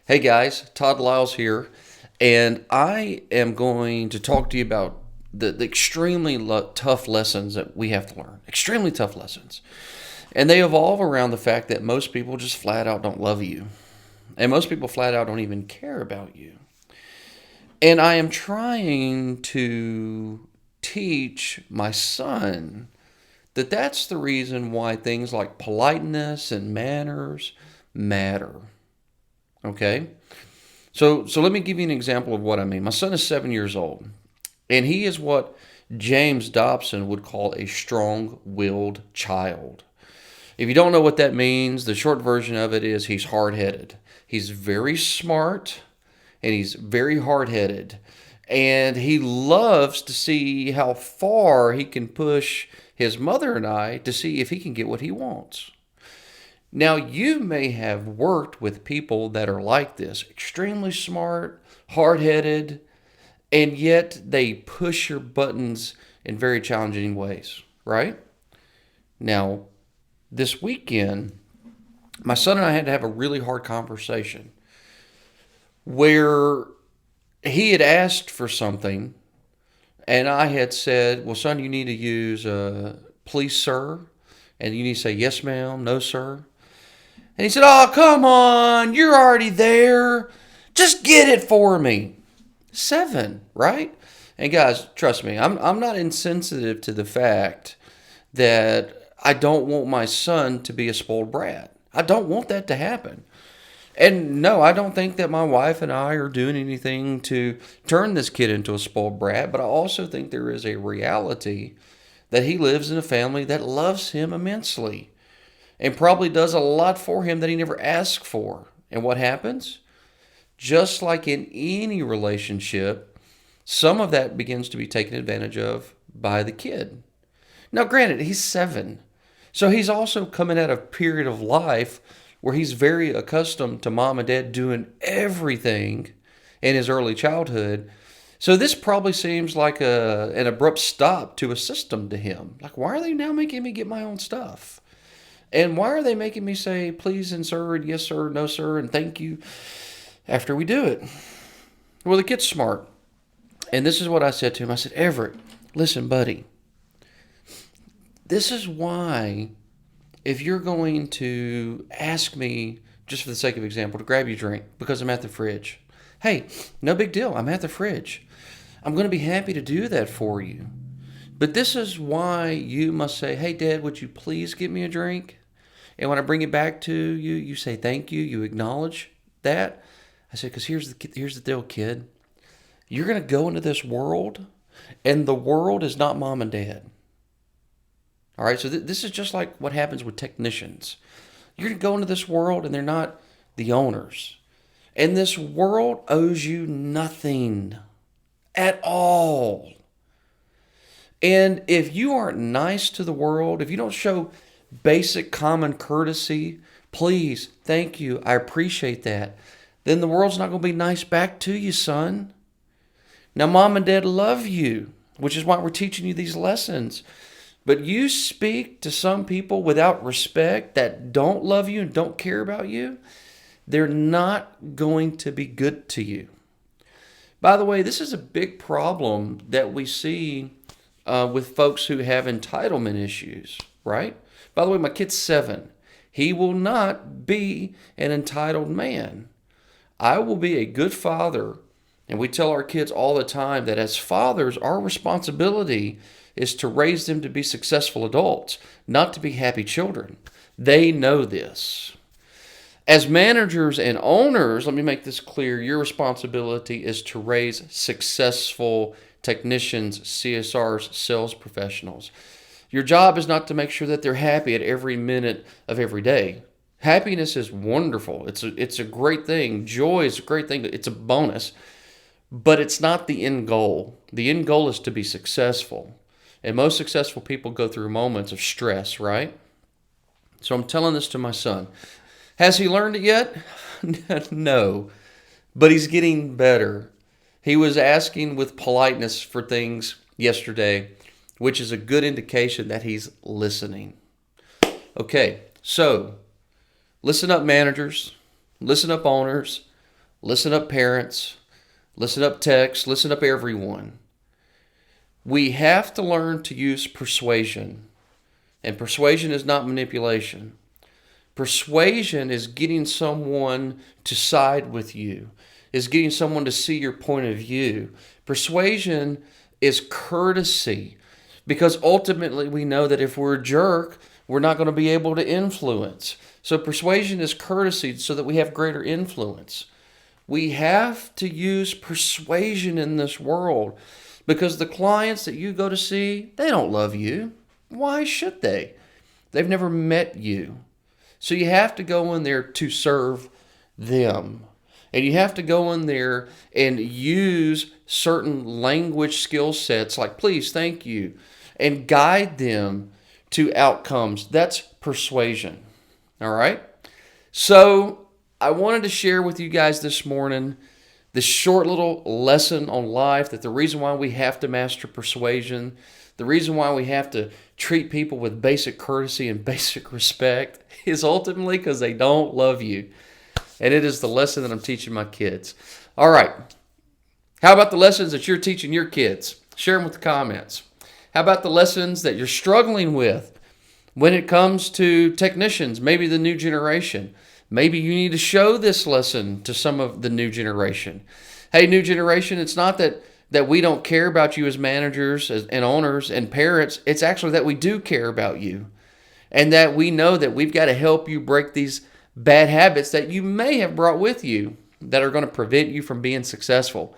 Hey guys, Todd Lyles here, and I am going to talk to you about the extremely tough lessons that we have to learn. Extremely tough lessons. And they evolve around the fact that most people just flat out don't love you. And most people flat out don't even care about you. And I am trying to teach my son that that's the reason why things like politeness and manners matter. Okay? So let me give you an example of what I mean. My son is 7 years old, and he is what James Dobson would call a strong-willed child. If you don't know what that means, the short version of it is he's hard-headed. He's very smart, and he's very hard-headed, and he loves to see how far he can push his mother and I to see if he can get what he wants. Now, you may have worked with people that are like this, extremely smart, hard headed, and yet they push your buttons in very challenging ways, right? Now, this weekend, my son and I had to have a really hard conversation where he had asked for something, and I had said, well, son, you need to use please, sir, and you need to say yes, ma'am, no, sir. And he said, oh, come on, you're already there. Just get it for me. 7, right? And guys, trust me, I'm not insensitive to the fact that I don't want my son to be a spoiled brat. I don't want that to happen. And no, I don't think that my wife and I are doing anything to turn this kid into a spoiled brat, but I also think there is a reality that he lives in a family that loves him immensely and probably does a lot for him that he never asked for. And what happens? Just like in any relationship, some of that begins to be taken advantage of by the kid. Now, granted, he's 7. So he's also coming at a period of life where he's very accustomed to mom and dad doing everything in his early childhood. So this probably seems like an abrupt stop to a system to him. Like, why are they now making me get my own stuff? And why are they making me say please and sir and yes sir, no sir, and thank you after we do it? Well, the kid's smart. And this is what I said to him. I said, Everett, listen, buddy, this is why if you're going to ask me, just for the sake of example, to grab you a drink because I'm at the fridge, hey, no big deal. I'm at the fridge. I'm going to be happy to do that for you. But this is why you must say, hey, Dad, would you please get me a drink? And when I bring it back to you, you say thank you. You acknowledge that. I said, because here's the deal, kid. You're going to go into this world, and the world is not mom and dad. All right, so this is just like what happens with technicians. You're going to go into this world, and they're not the owners. And this world owes you nothing at all. And if you aren't nice to the world, if you don't show basic common courtesy, please, thank you, I appreciate that, then the world's not going to be nice back to you, son. Now, mom and dad love you, which is why we're teaching you these lessons. But you speak to some people without respect that don't love you and don't care about you, they're not going to be good to you. By the way, this is a big problem that we see with folks who have entitlement issues, right? By the way, my kid's 7. He will not be an entitled man. I will be a good father, and we tell our kids all the time that as fathers, our responsibility is to raise them to be successful adults, not to be happy children. They know this. As managers and owners, let me make this clear, your responsibility is to raise successful technicians, CSRs, sales professionals. Your job is not to make sure that they're happy at every minute of every day. Happiness is wonderful. It's a great thing. Joy is a great thing. It's a bonus, but it's not the end goal. The end goal is to be successful. And most successful people go through moments of stress, right? So I'm telling this to my son. Has he learned it yet? No, but he's getting better. He was asking with politeness for things yesterday, which is a good indication that he's listening. Okay, so listen up, managers. Listen up, owners. Listen up, parents. Listen up, techs. Listen up, everyone. We have to learn to use persuasion. And persuasion is not manipulation. Persuasion is getting someone to side with you, is getting someone to see your point of view. Persuasion is courtesy, because ultimately we know that if we're a jerk, we're not going to be able to influence. So persuasion is courtesy so that we have greater influence. We have to use persuasion in this world, because the clients that you go to see, they don't love you. Why should they? They've never met you. So you have to go in there to serve them. And you have to go in there and use certain language skill sets like please, thank you, and guide them to outcomes. That's persuasion. All right? So I wanted to share with you guys this morning this short little lesson on life, that the reason why we have to master persuasion, the reason why we have to treat people with basic courtesy and basic respect is ultimately because they don't love you. And it is the lesson that I'm teaching my kids. All right. How about the lessons that you're teaching your kids? Share them with the comments. How about the lessons that you're struggling with when it comes to technicians, maybe the new generation? Maybe you need to show this lesson to some of the new generation. Hey, new generation, it's not that we don't care about you as managers and owners and parents. It's actually that we do care about you, and that we know that we've got to help you break these bad habits that you may have brought with you that are going to prevent you from being successful.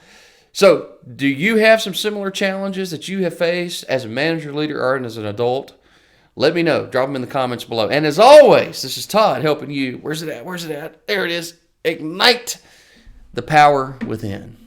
So, do you have some similar challenges that you have faced as a manager, leader, or as an adult? Let me know. Drop them in the comments below. And as always, this is Todd helping you. Where's it at? Where's it at? There it is. Ignite the power within.